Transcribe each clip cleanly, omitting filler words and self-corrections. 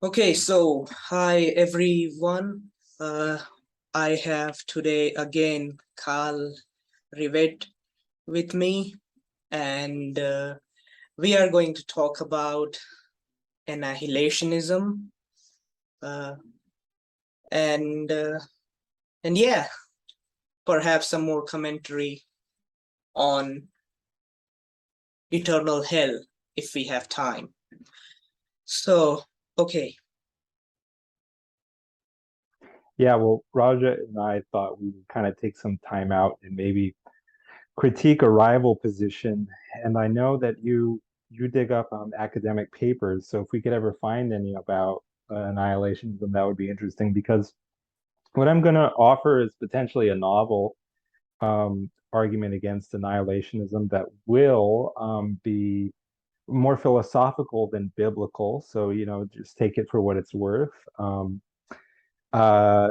Okay, so hi everyone. Uh, I have today again Carl Rivet with me, and we are going to talk about annihilationism. Uh, and and yeah, perhaps some more commentary on eternal hell if we have time. So, okay, Yeah, well, Raja and I thought we would kind of take some time out and maybe critique a rival position. And I know that you dig up academic papers, so if we could ever find any about annihilationism, that would be interesting because what I'm going to offer is potentially a novel argument against annihilationism that will be more philosophical than biblical. So, just take it for what it's worth. Uh,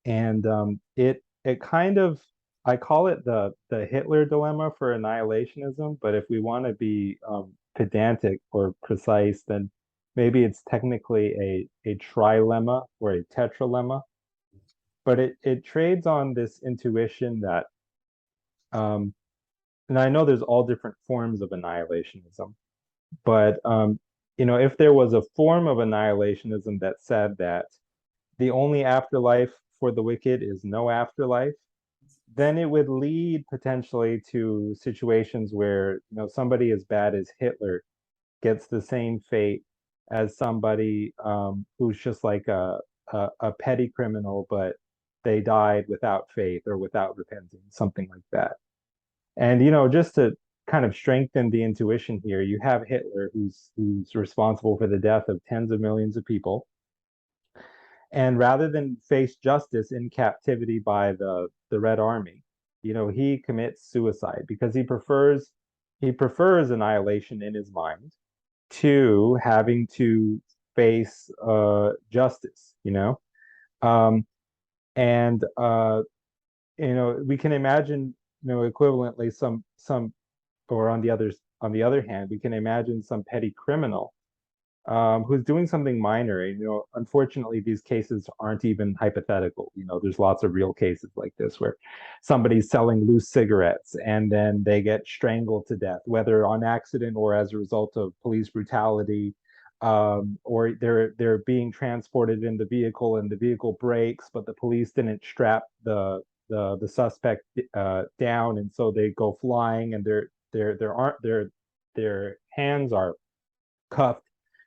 and it kind of I call it the Hitler dilemma for annihilationism, but if we want to be pedantic or precise, then maybe it's technically a trilemma or a tetralemma. But it trades on this intuition that um, and I know there's all different forms of annihilationism, but if there was a form of annihilationism that said that the only afterlife for the wicked is no afterlife, then it would lead potentially to situations where, somebody as bad as Hitler gets the same fate as somebody who's just like a petty criminal, but they died without faith or without repenting, something like that. And, just to kind of strengthen the intuition here, you have Hitler, who's responsible for the death of tens of millions of people. And rather than face justice in captivity by the Red Army, he commits suicide because he prefers annihilation in his mind to having to face justice, Um, and we can imagine, equivalently some or on the other hand, we can imagine some petty criminal who's doing something minor. Unfortunately, these cases aren't even hypothetical. There's lots of real cases like this where somebody's selling loose cigarettes and then they get strangled to death, whether on accident or as a result of police brutality, or they're being transported in the vehicle and the vehicle breaks, but the police didn't strap the suspect down, and so they go flying, and their hands are cuffed.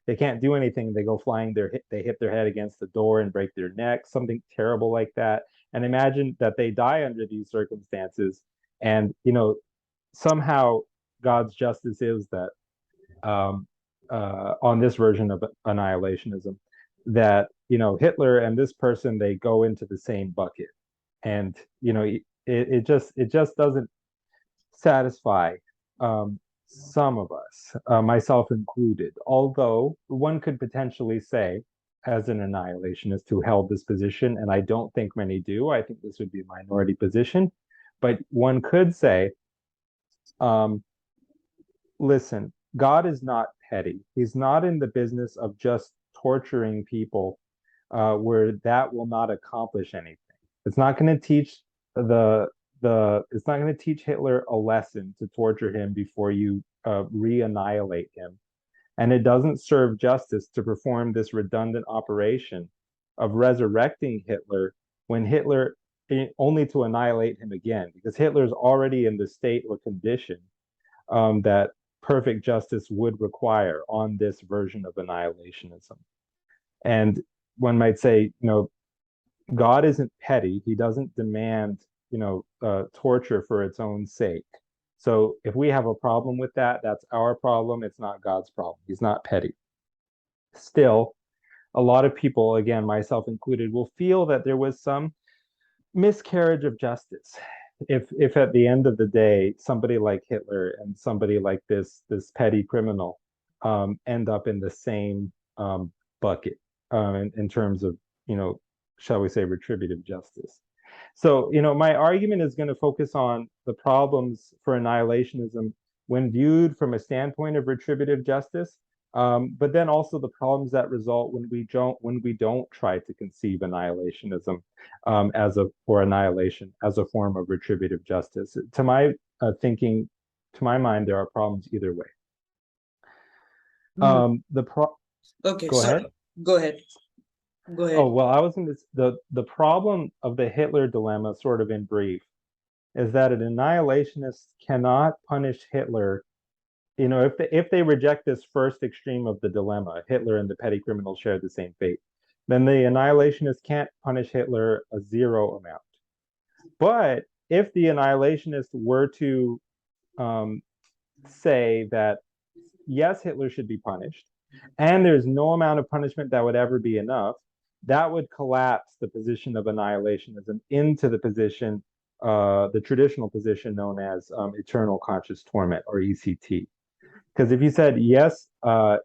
They can't do anything. They go flying. They hit their head against the door and break their neck, something terrible like that. And imagine that they die under these circumstances. And, somehow God's justice is that um, on this version of annihilationism, that, Hitler and this person, they go into the same bucket. And, it just doesn't satisfy some of us, myself included. Although one could potentially say, as an annihilationist who held this position, and I don't think many do, I think this would be a minority position, but one could say, um, listen, God is not petty. He's not in the business of just torturing people where that will not accomplish anything. It's not going to teach the it's not going to teach Hitler a lesson to torture him before you re-annihilate him. And it doesn't serve justice to perform this redundant operation of resurrecting Hitler when only to annihilate him again, because Hitler's already in the state or condition that perfect justice would require on this version of annihilationism. And one might say, God isn't petty. He doesn't demand, torture for its own sake. So if we have a problem with that, that's our problem. It's not God's problem. He's not petty. Still, a lot of people, again, myself included, will feel that there was some miscarriage of justice. If at the end of the day, somebody like Hitler and somebody like this petty criminal end up in the same bucket in terms of, shall we say, retributive justice. So, my argument is going to focus on the problems for annihilationism when viewed from a standpoint of retributive justice, But then also the problems that result when we don't try to conceive annihilationism or annihilation as a form of retributive justice. To my thinking, to my mind, there are problems either way. Hmm. The pro Okay, Go ahead. sorry. Go ahead. Go Oh, ahead. well, I was in this the problem of the Hitler dilemma, sort of in brief, is that an annihilationist cannot punish Hitler. If they reject this first extreme of the dilemma, Hitler and the petty criminals share the same fate, then the annihilationist can't punish Hitler a zero amount. But if the annihilationist were to um, say that yes, Hitler should be punished, and there's no amount of punishment that would ever be enough, that would collapse the position of annihilationism into the traditional position known as eternal conscious torment, or ECT. Because if you said, yes,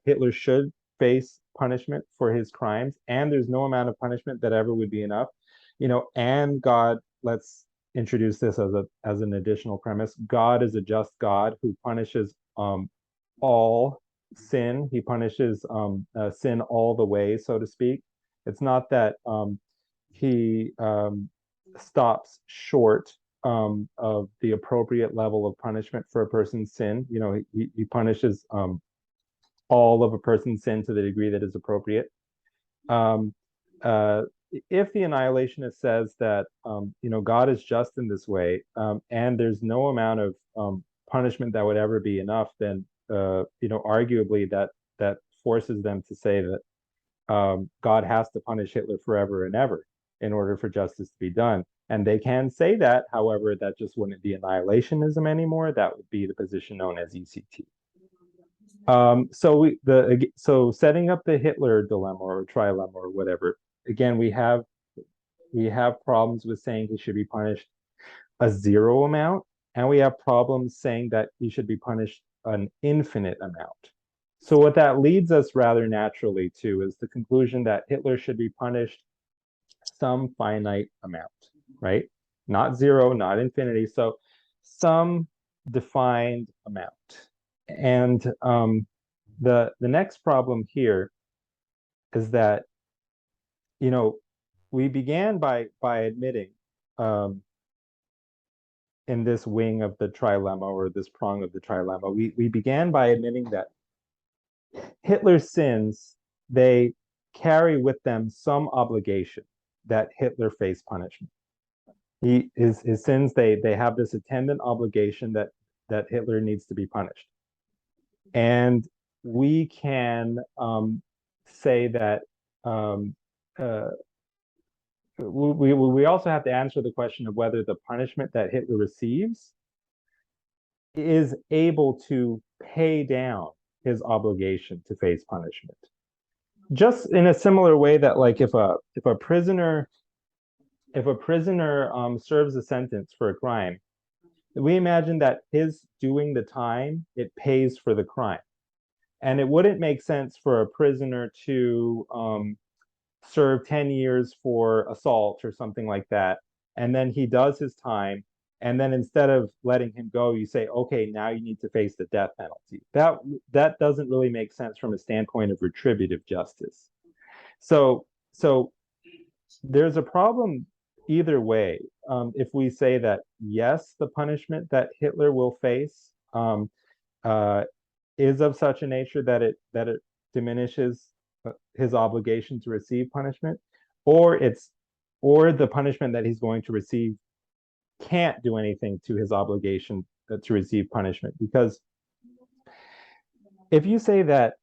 Hitler should face punishment for his crimes, and there's no amount of punishment that ever would be enough, and God, let's introduce this as an additional premise. God is a just God who punishes all sin. He punishes sin all the way, so to speak. It's not that he stops short of the appropriate level of punishment for a person's sin. He punishes all of a person's sin to the degree that is appropriate. Um, uh, if the annihilationist says that God is just in this way, and there's no amount of punishment that would ever be enough, then arguably that forces them to say that God has to punish Hitler forever and ever in order for justice to be done. And they can say that, however, that just wouldn't be annihilationism anymore. That would be the position known as ECT. So setting up the Hitler dilemma or trilemma or whatever, again, we have problems with saying he should be punished a zero amount, and we have problems saying that he should be punished an infinite amount. So what that leads us rather naturally to is the conclusion that Hitler should be punished some finite amount, right? Not zero, not infinity. So some defined amount. And the next problem here is that you know we began by admitting um, in this wing of the trilemma, or this prong of the trilemma, we began by admitting that Hitler's sins, they carry with them some obligation that Hitler faced punishment. His sins, they have this attendant obligation that Hitler needs to be punished. And we can say that um, uh, we also have to answer the question of whether the punishment that Hitler receives is able to pay down his obligation to face punishment. Just in a similar way that, like, if a prisoner serves a sentence for a crime, we imagine that his doing the time, it pays for the crime. And it wouldn't make sense for a prisoner to serve 10 years for assault or something like that. And then he does his time. And then instead of letting him go, you say, okay, now you need to face the death penalty. That doesn't really make sense from a standpoint of retributive justice. So there's a problem either way. If we say that, yes, the punishment that Hitler will face uh, is of such a nature that it diminishes his obligation to receive punishment, or the punishment that he's going to receive can't do anything to his obligation to receive punishment. Because if you say that,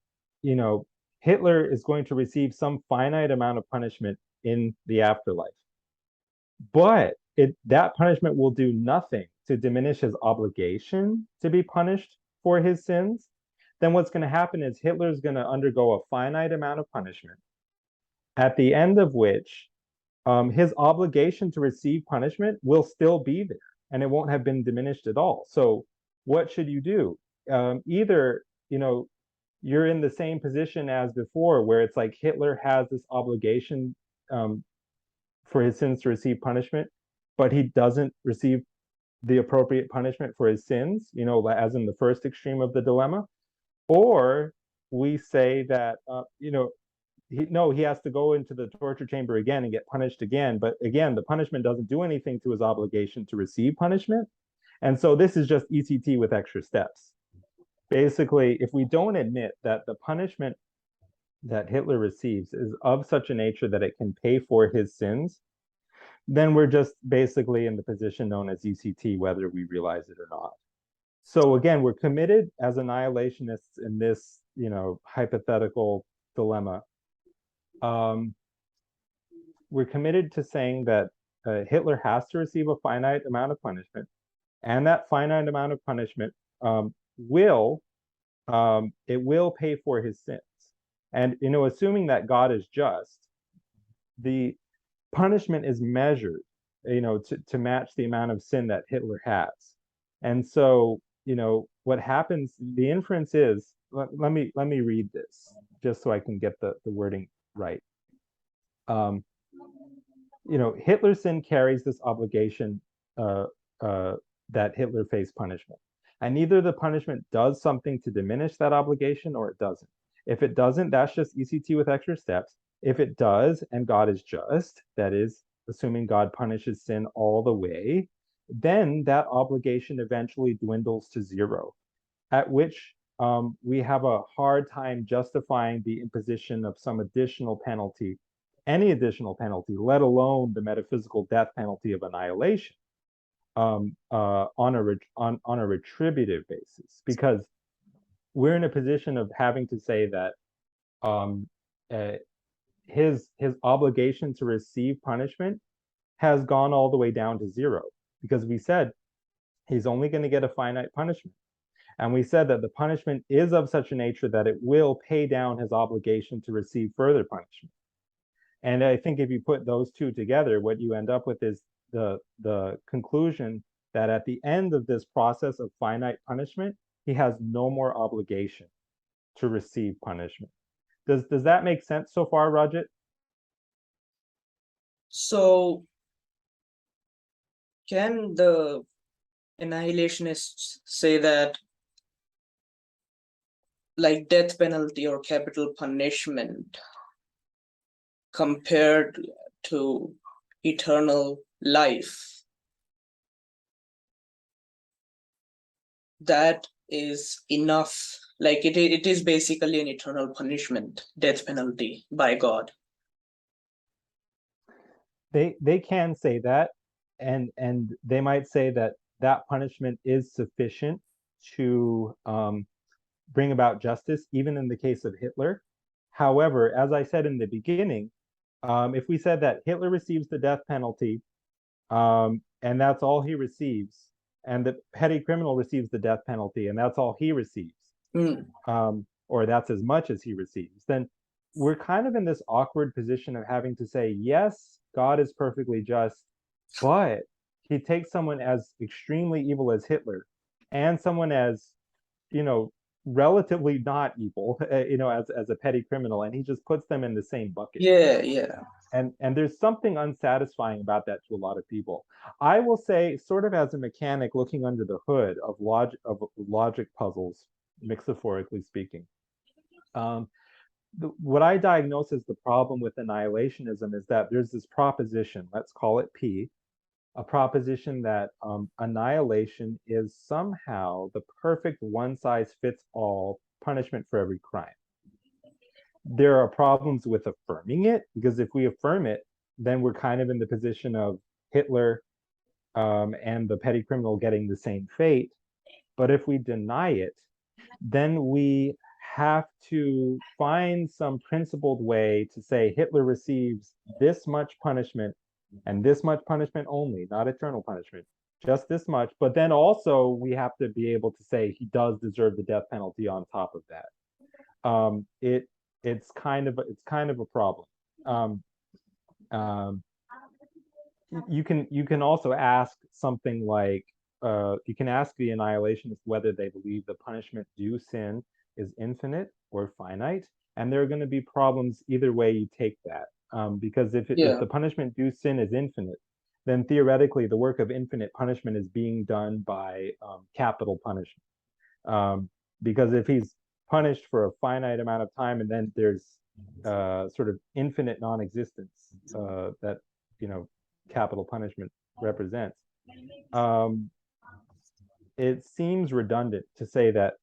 you know, Hitler is going to receive some finite amount of punishment in the afterlife, but that punishment will do nothing to diminish his obligation to be punished for his sins, then what's going to happen is Hitler's going to undergo a finite amount of punishment, at the end of which his obligation to receive punishment will still be there, and it won't have been diminished at all. So what should you do? Either, you're in the same position as before, where it's like Hitler has this obligation um, for his sins to receive punishment, but he doesn't receive the appropriate punishment for his sins, as in the first extreme of the dilemma. Or we say that he has to go into the torture chamber again and get punished again. But again, the punishment doesn't do anything to his obligation to receive punishment. And so this is just ECT with extra steps. Basically, if we don't admit that the punishment that Hitler receives is of such a nature that it can pay for his sins, then we're just basically in the position known as ECT, whether we realize it or not. So again, we're committed as annihilationists in this, hypothetical dilemma. We're committed to saying that Hitler has to receive a finite amount of punishment, and that finite amount of punishment will pay for his sins. And assuming that God is just, the punishment is measured, to match the amount of sin that Hitler has. And so, what happens, the inference is, let me read this just so I can get the wording right. Hitler's sin carries this obligation that Hitler faced punishment. And either the punishment does something to diminish that obligation or it doesn't. If it doesn't, that's just ECT with extra steps. If it does, and God is just, that is, assuming God punishes sin all the way, then that obligation eventually dwindles to zero, at which we have a hard time justifying the imposition of some additional penalty, any additional penalty, let alone the metaphysical death penalty of annihilation, on a retributive basis, because we're in a position of having to say that his obligation to receive punishment has gone all the way down to zero, because we said he's only going to get a finite punishment. And we said that the punishment is of such a nature that it will pay down his obligation to receive further punishment. And I think if you put those two together, what you end up with is the conclusion that at the end of this process of finite punishment, he has no more obligation to receive punishment. Does that make sense so far, Rajat? So can the annihilationists say that like death penalty or capital punishment compared to eternal life, that is enough? Like it is basically an eternal punishment, death penalty by God. They can say that, and they might say that that punishment is sufficient to bring about justice, even in the case of Hitler. However, as I said in the beginning, if we said that Hitler receives the death penalty, and that's all he receives, and the petty criminal receives the death penalty, and that's all he receives, or that's as much as he receives, then we're kind of in this awkward position of having to say, yes, God is perfectly just, but he takes someone as extremely evil as Hitler and someone as, relatively not evil, as a petty criminal, and he just puts them in the same bucket. Yeah. And there's something unsatisfying about that to a lot of people. I will say, sort of as a mechanic looking under the hood of logic puzzles, metaphorically speaking, what I diagnose as the problem with annihilationism is that there's this proposition, let's call it P, a proposition that annihilation is somehow the perfect one-size-fits-all punishment for every crime. There are problems with affirming it, because if we affirm it, then we're kind of in the position of Hitler and the petty criminal getting the same fate. But if we deny it, then we have to find some principled way to say Hitler receives this much punishment and this much punishment only, not eternal punishment, just this much. But then also we have to be able to say he does deserve the death penalty on top of that. It's kind of a problem. You can also ask something like, you can ask the annihilationists whether they believe the punishment due sin is infinite or finite, and there are going to be problems either way you take that. Because if the punishment due sin is infinite, then theoretically the work of infinite punishment is being done by capital punishment. Because if he's punished for a finite amount of time, and then there's sort of infinite non-existence that capital punishment represents. It seems redundant to say that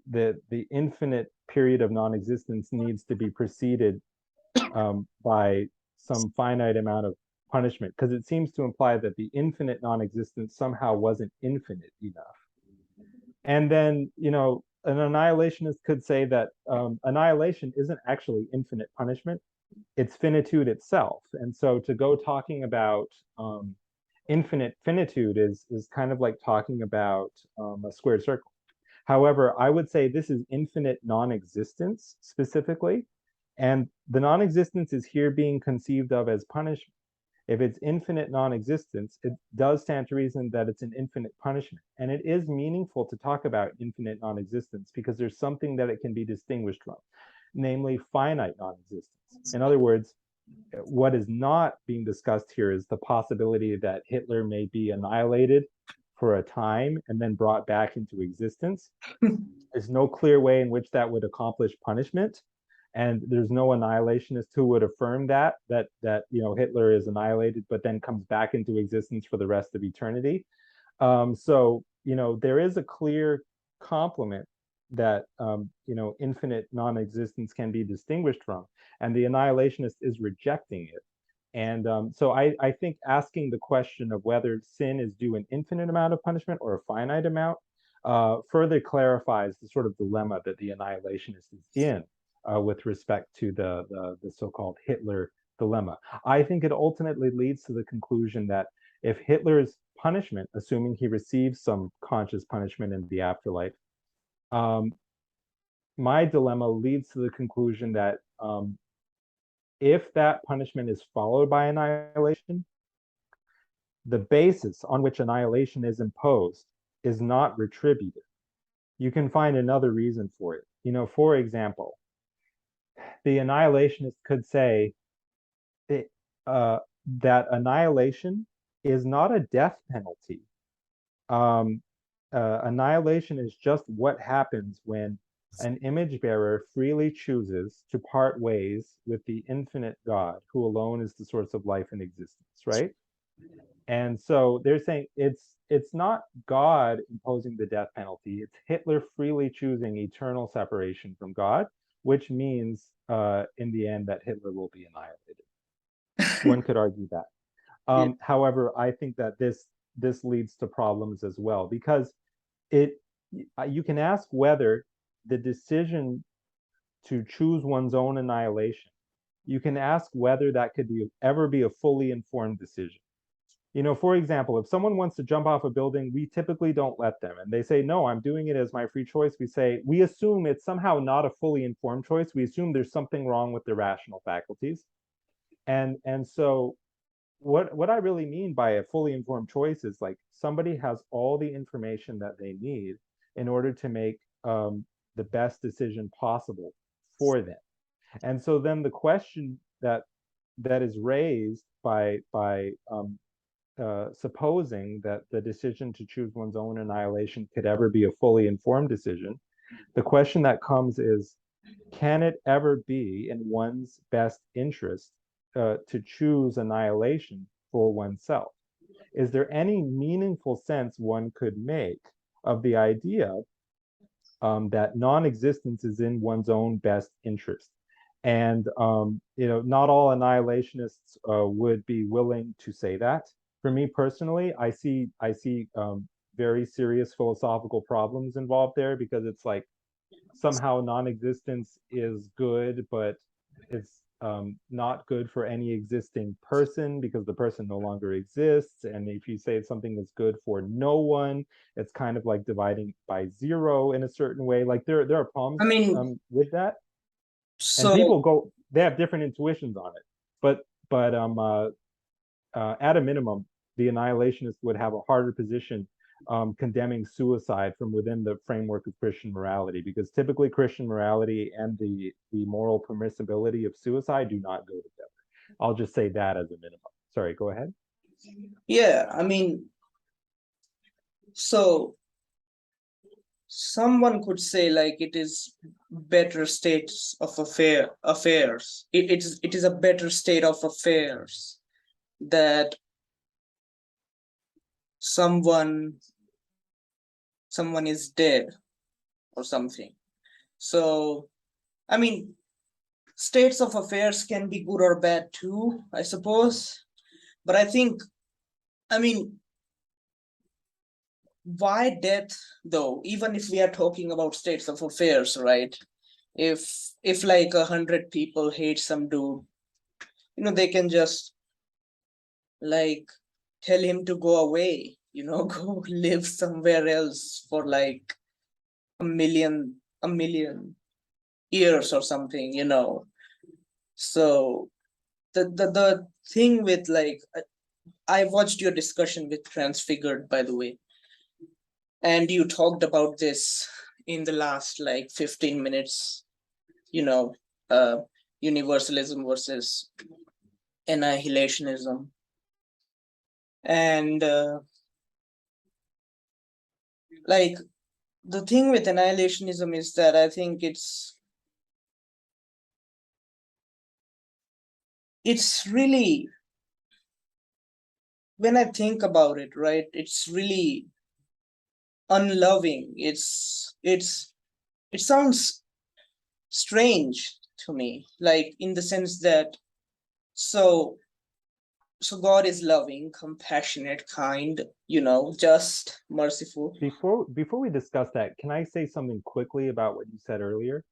the infinite period of non-existence needs to be preceded by some finite amount of punishment, because it seems to imply that the infinite non-existence somehow wasn't infinite enough. And then, an annihilationist could say that annihilation isn't actually infinite punishment, it's finitude itself. And so to go talking about infinite finitude is kind of like talking about a squared circle. However, I would say this is infinite non-existence specifically, and the non-existence is here being conceived of as punishment. If it's infinite non-existence, it does stand to reason that it's an infinite punishment. And it is meaningful to talk about infinite non-existence because there's something that it can be distinguished from, namely finite non-existence. In other words, what is not being discussed here is the possibility that Hitler may be annihilated for a time and then brought back into existence. There's no clear way in which that would accomplish punishment. And there's no annihilationist who would affirm that Hitler is annihilated, but then comes back into existence for the rest of eternity. So there is a clear complement that infinite non-existence can be distinguished from, and the annihilationist is rejecting it. And so I think asking the question of whether sin is due an infinite amount of punishment or a finite amount further clarifies the sort of dilemma that the annihilationist is in with respect to the so-called Hitler dilemma. I think it ultimately leads to the conclusion that if Hitler's punishment, assuming he receives some conscious punishment in the afterlife, my dilemma leads to the conclusion that if that punishment is followed by annihilation, the basis on which annihilation is imposed is not retributive. You can find another reason for it. For example, the annihilationist could say that annihilation is not a death penalty. Annihilation is just what happens when an image bearer freely chooses to part ways with the infinite God, who alone is the source of life and existence, right? And so they're saying it's not God imposing the death penalty, it's Hitler freely choosing eternal separation from God, which means in the end that Hitler will be annihilated. One could argue that. Yeah. However, I think that this leads to problems as well, because you can ask whether the decision to choose one's own annihilation, you can ask whether that could ever be a fully informed decision. For example, if someone wants to jump off a building, we typically don't let them. And they say, no, I'm doing it as my free choice. We assume it's somehow not a fully informed choice. We assume there's something wrong with their rational faculties. And so what I really mean by a fully informed choice is like somebody has all the information that they need in order to make the best decision possible for them. And so then the question that is raised by supposing that the decision to choose one's own annihilation could ever be a fully informed decision, the question that comes is, can it ever be in one's best interest to choose annihilation for oneself? Is there any meaningful sense one could make of the idea that non-existence is in one's own best interest? And not all annihilationists would be willing to say that. For me personally, I see very serious philosophical problems involved there, because it's like somehow non-existence is good, but it's not good for any existing person because the person no longer exists. And if you say something is good for no one, it's kind of like dividing by zero in a certain way. Like there are problems I mean, with that, and so people they have different intuitions on it. But at a minimum, the annihilationists would have a harder position condemning suicide from within the framework of Christian morality, because typically Christian morality and the moral permissibility of suicide do not go together. I'll just say that as a minimum. Sorry, go ahead. yeah, I mean, so someone could say like it is better states of affairs. It is a better state of affairs that someone is dead or something. So I mean, states of affairs can be good or bad too, I suppose. But I mean, why death though? Even if we are talking about states of affairs, right? If like 100 people hate some dude, they can just like tell him to go away, go live somewhere else for like a million years or something. So the thing with like I watched your discussion with Transfigured, by the way, and you talked about this in the last like 15 minutes, you know, uh, universalism versus annihilationism. And like the thing with annihilationism is that I think it's really, when I think about it, right, it's really unloving. It sounds strange to me, like in the sense that so God is loving, compassionate, kind, just, merciful. Before we discuss that, can I say something quickly about what you said earlier?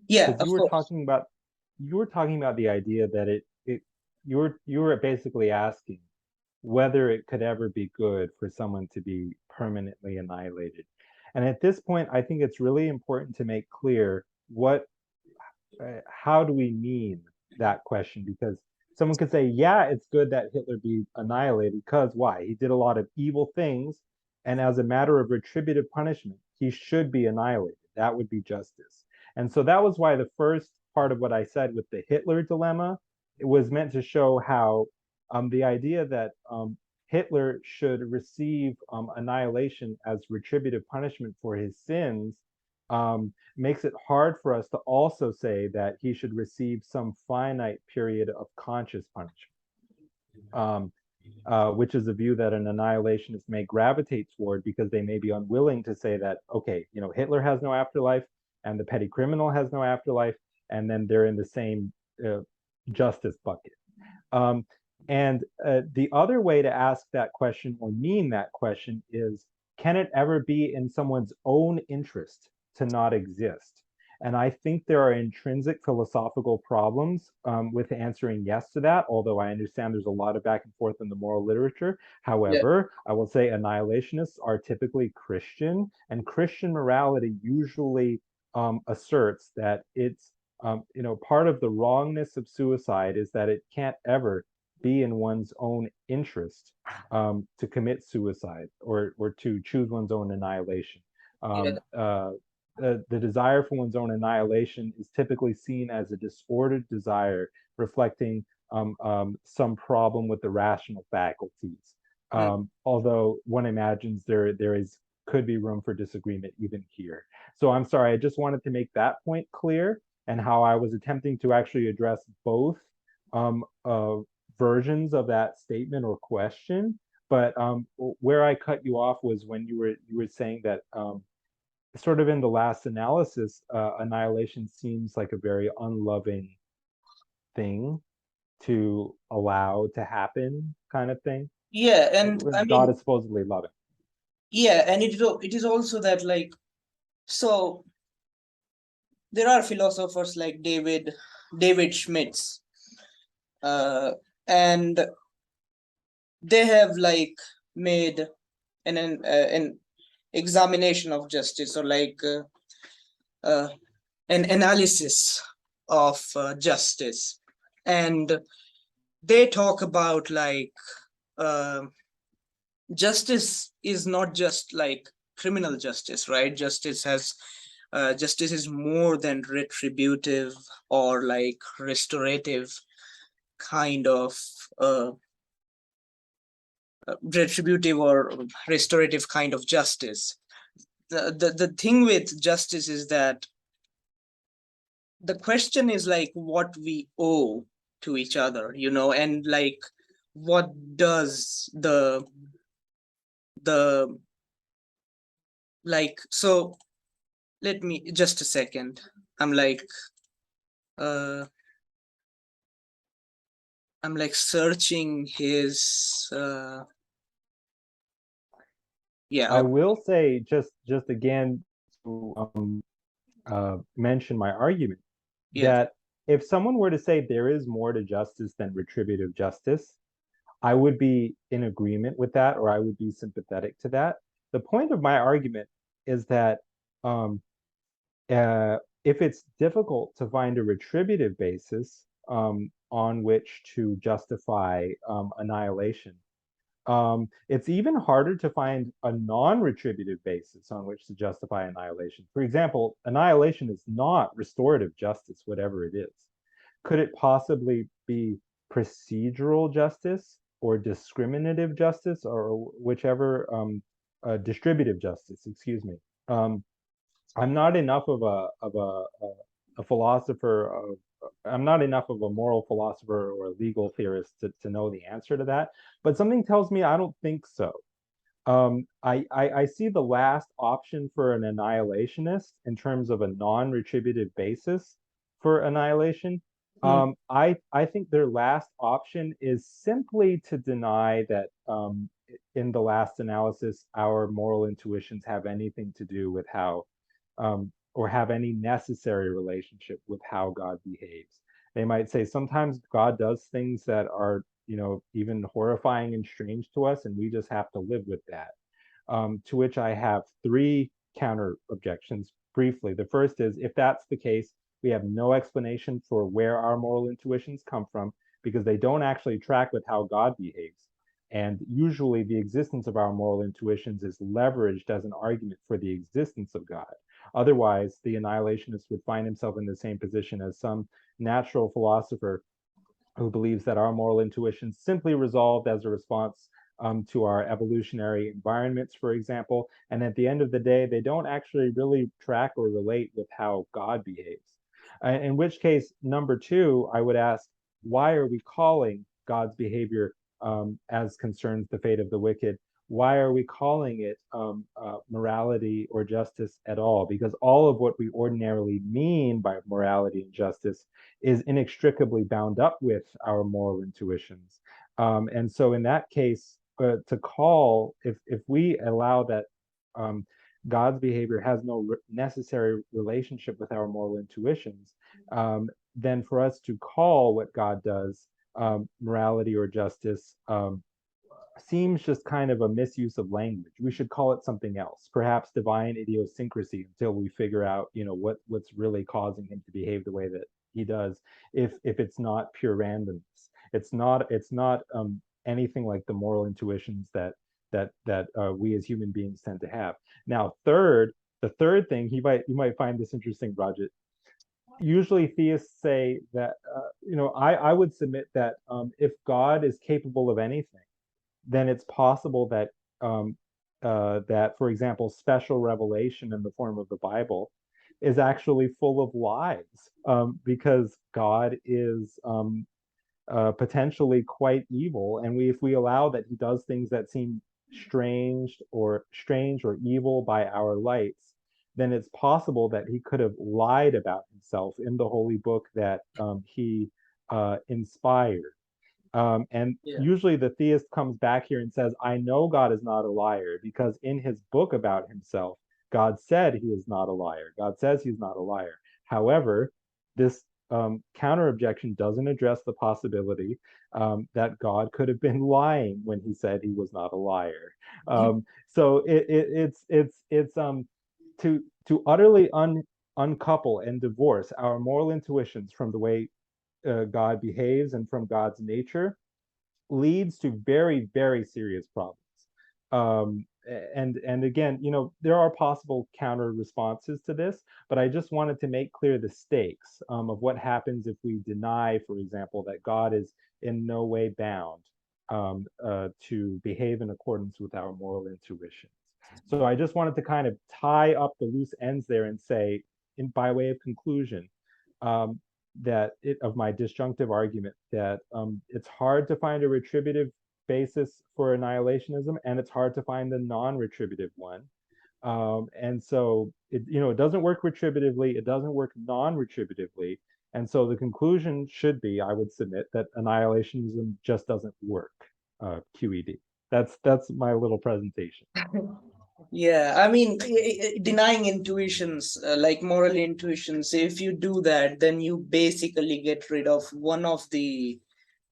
Yeah, Because of course. you were talking about the idea that you were basically asking whether it could ever be good for someone to be permanently annihilated. And at this point, I think it's really important to make clear how do we mean that question? Because someone could say, yeah, it's good that Hitler be annihilated because why? He did a lot of evil things, and as a matter of retributive punishment, he should be annihilated. That would be justice. And so that was why the first part of what I said with the Hitler dilemma, it was meant to show how the idea that Hitler should receive annihilation as retributive punishment for his sins makes it hard for us to also say that he should receive some finite period of conscious punishment, um, which is a view that an annihilationist may gravitate toward because they may be unwilling to say that, okay, Hitler has no afterlife and the petty criminal has no afterlife, and then they're in the same uh, justice bucket. Um, and the other way to ask that question or mean that question is, can it ever be in someone's own interest to not exist? And I think there are intrinsic philosophical problems with answering yes to that, although I understand there's a lot of back and forth in the moral literature. Yeah, However, I will say annihilationists are typically Christian, and Christian morality usually asserts that part of the wrongness of suicide is that it can't ever be in one's own interest to commit suicide or to choose one's own annihilation. yeah, Um, uh, the desire for one's own annihilation is typically seen as a disordered desire reflecting some problem with the rational faculties. mm, Although one imagines there is could be room for disagreement even here. So I'm sorry, I just wanted to make that point clear and how I was attempting to actually address both um, uh, versions of that statement or question. But where I cut you off was when you were saying that sort of in the last analysis, annihilation seems like a very unloving thing to allow to happen, kind of thing. yeah. And I God mean, is supposedly loving. yeah, and it is also that like, so there are philosophers like David Schmitz, uh, and they have like made an examination of justice, or like uh, an analysis of justice, and they talk about like uh, justice is not just like criminal justice, right? Justice is more than retributive or like restorative kind of uh, retributive or restorative kind of justice. the thing with justice is that the question is like what we owe to each other, and like what does the like so let me just a second. I'm like uh I'm like searching his I yeah. will say just again to mention my argument Yeah. that if someone were to say there is more to justice than retributive justice, I would be in agreement with that, or I would be sympathetic to that. The point of my argument is that um, if it's difficult to find a retributive basis on which to justify annihilation, it's even harder to find a non-retributive basis on which to justify annihilation. For example, annihilation is not restorative justice, whatever it is. Could it possibly be procedural justice or discriminative justice or whichever distributive justice, excuse me. Um, I'm not enough of a philosopher of I'm not enough of a moral philosopher or a legal theorist to know the answer to that, but something tells me I don't think so. I see the last option for an annihilationist in terms of a non-retributive basis for annihilation. Hmm. I think their last option is simply to deny that in the last analysis, our moral intuitions have anything to do with how or have any necessary relationship with how God behaves. They might say sometimes God does things that are, even horrifying and strange to us, and we just have to live with that. To which I have three counter objections briefly. The first is if that's the case, we have no explanation for where our moral intuitions come from because they don't actually track with how God behaves. And usually the existence of our moral intuitions is leveraged as an argument for the existence of God. Otherwise, the annihilationist would find himself in the same position as some natural philosopher who believes that our moral intuitions simply resolved as a response to our evolutionary environments, for example. And at the end of the day, they don't actually really track or relate with how God behaves. In which case, number two, I would ask, why are we calling God's behavior as concerns the fate of the wicked? Why are we calling it morality or justice at all? Because all of what we ordinarily mean by morality and justice is inextricably bound up with our moral intuitions. And so in that case, to call, if we allow that um, God's behavior has no necessary relationship with our moral intuitions, then for us to call what God does morality or justice seems just kind of a misuse of language. We should call it something else, perhaps divine idiosyncrasy, until we figure out, what's really causing him to behave the way that he does. If it's not pure randomness, it's not anything like the moral intuitions that we as human beings tend to have. Now, the third thing you might find this interesting, Rajat. Usually theists say that I would submit that if God is capable of anything, then it's possible that, for example, special revelation in the form of the Bible is actually full of lies, because God is potentially quite evil, and if we allow that He does things that seem strange or evil by our lights, then it's possible that He could have lied about Himself in the holy book that He inspired. And Yeah. usually the theist comes back here and says, I know God is not a liar because in his book about himself, God said he is not a liar. God says he's not a liar. However, this counter objection doesn't address the possibility that God could have been lying when he said he was not a liar. So it's to utterly uncouple and divorce our moral intuitions from the way God behaves and from God's nature leads to very, very serious problems. And again, there are possible counter responses to this, but I just wanted to make clear the stakes of what happens if we deny, for example, that God is in no way bound to behave in accordance with our moral intuitions. So I just wanted to kind of tie up the loose ends there and say, by way of conclusion, um, of my disjunctive argument, that it's hard to find a retributive basis for annihilationism, and it's hard to find the non-retributive one. And so it doesn't work retributively, it doesn't work non-retributively. And so the conclusion should be, I would submit, that annihilationism just doesn't work. QED. That's my little presentation. Yeah, I mean, denying intuitions, like moral intuitions, if you do that, then you basically get rid of one of the,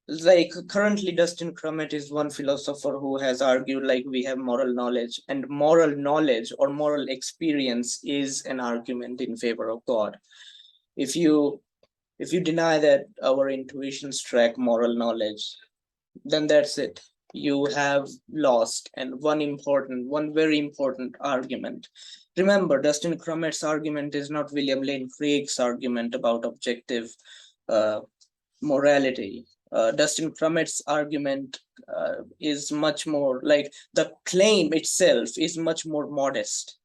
like, currently Dustin Crummett is one philosopher who has argued like we have moral knowledge, and moral knowledge or moral experience is an argument in favor of God. If you deny that our intuitions track moral knowledge, then that's it. You have lost. And one very important argument. Remember, Dustin Crummett's argument is not William Lane Craig's argument about objective uh, morality. Dustin Crummett's argument is much more like, the claim itself is much more modest.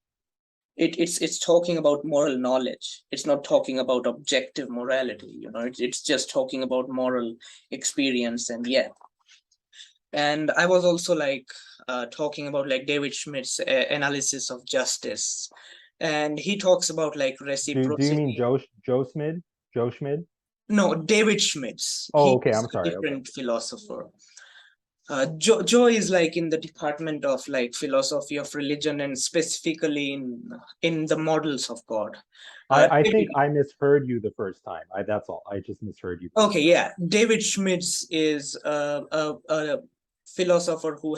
It's talking about moral knowledge. It's not talking about objective morality. It's just talking about moral experience. And yeah, and I was also like talking about like David Schmidt's analysis of justice, and he talks about like Do you mean reciprocity. Joe Schmid? Joe Schmid? No, David Schmidt's. Oh, He okay. is I'm a sorry. Okay. different philosopher. Joe is like in the department of like philosophy of religion, and specifically in the models of God. I think David, I misheard you the first time. That's all. I just misheard you the okay, first time. yeah, David Schmitz is a philosopher who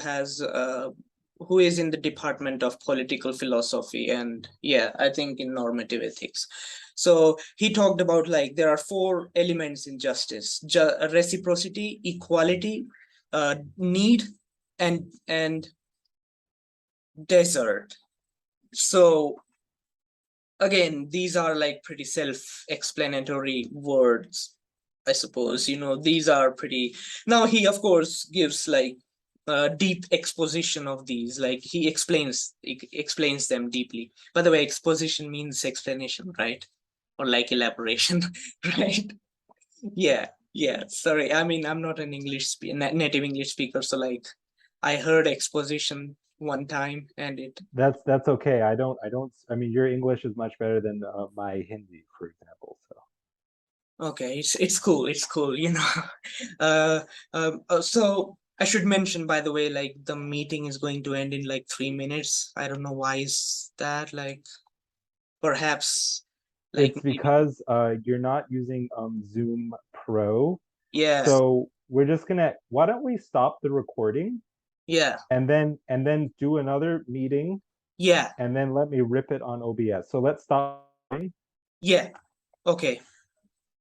is in the department of political philosophy, and yeah, I think in normative ethics. So he talked about like there are four elements in justice: reciprocity, equality, need, and desert. So again, these are like pretty self-explanatory words, I suppose. These are pretty. Now he of course gives like deep exposition of these, like he explains them deeply. By the way, exposition means explanation, right? Or like elaboration. Right? Yeah, yeah, sorry, I mean, I'm not an native English speaker, so like I heard exposition one time and it. That's okay. I mean, your English is much better than my Hindi, for example. So Okay, it's cool. It's cool. Uh, so I should mention, by the way, like the meeting is going to end in like 3 minutes. I don't know why is that. Like perhaps, like it's maybe. because you're not using Zoom Pro. Yeah, So we're just gonna. Why don't we stop the recording yeah, and then do another meeting yeah, and then let me rip it on OBS. So let's stop. yeah. Okay.